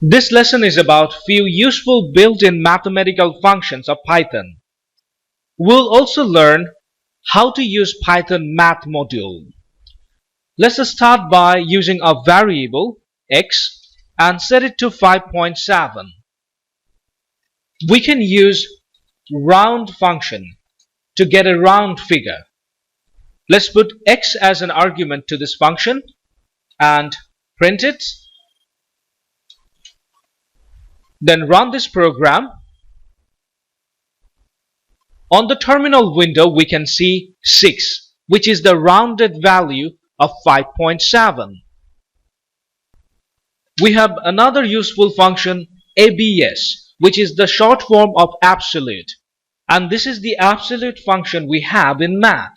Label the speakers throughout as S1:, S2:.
S1: This lesson is about few useful built-in mathematical functions of Python. We'll also learn how to use Python math module. Let's start by using a variable x and set it to 5.7. We can use round function to get a round figure. Let's put x as an argument to this function and print it. Then run this program. On the terminal window we can see 6, which is the rounded value of 5.7. We have another useful function ABS, which is the short form of absolute, and this is the absolute function we have in math.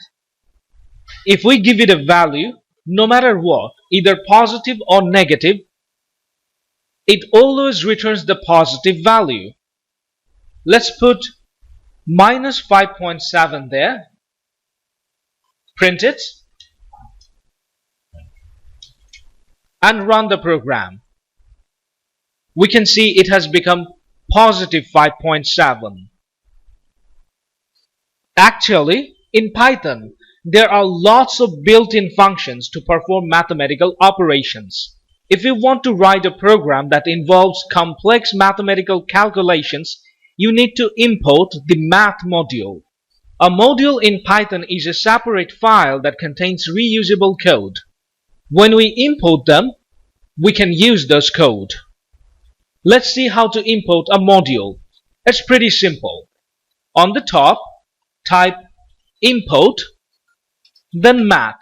S1: If we give it a value, no matter what, either positive or negative, it always returns the positive value. Let's put minus 5.7 there, print it, and run the program. We can see it has become positive 5.7. Actually, in Python, there are lots of built-in functions to perform mathematical operations. If you want to write a program that involves complex mathematical calculations, you need to import the math module. A module in Python is a separate file that contains reusable code. When we import them, we can use those code. Let's see how to import a module. It's pretty simple. On the top, type import, then math,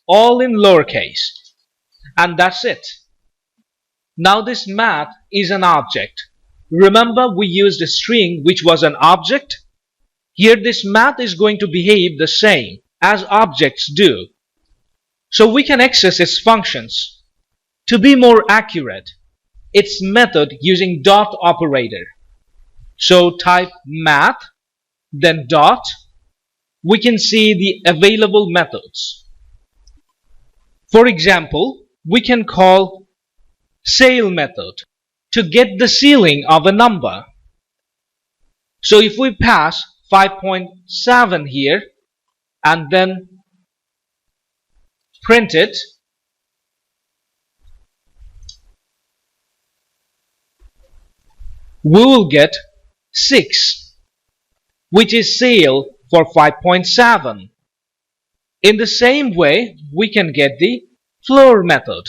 S1: all in lowercase. And that's it. Now this math is an object. Remember we used a string which was an object? Here this math is going to behave the same as objects do. So we can access its functions. To be more accurate, its method using dot operator. So type math, then dot. We can see the available methods. For example, we can call sale method to get the ceiling of a number. So if we pass 5.7 here and then print it, we will get 6, which is sale for 5.7. In the same way, we can get the floor method.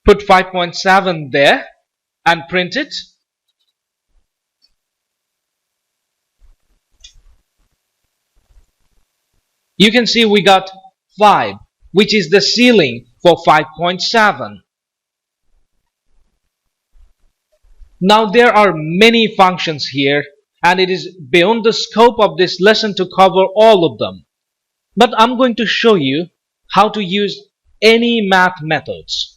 S1: Put 5.7 there and print it. You can see we got 5, which is the ceiling for 5.7. Now there are many functions here, and it is beyond the scope of this lesson to cover all of them. But I'm going to show you how to use any math methods.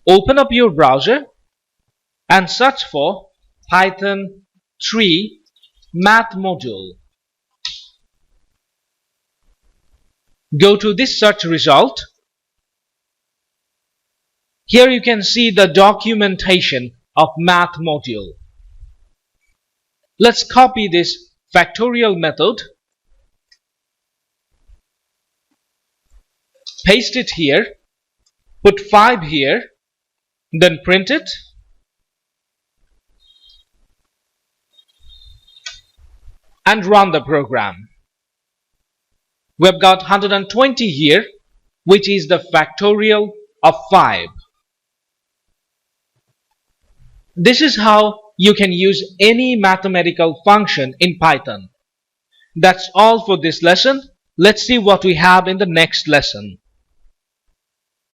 S1: Open up your browser and search for Python 3 math module. Go to this search result. Here you can see the documentation of math module. Let's copy this factorial method, paste it here, put 5 here, then print it. And run the program. We've got 120 here, which is the factorial of 5. This is how you can use any mathematical function in Python. That's all for this lesson. Let's see what we have in the next lesson.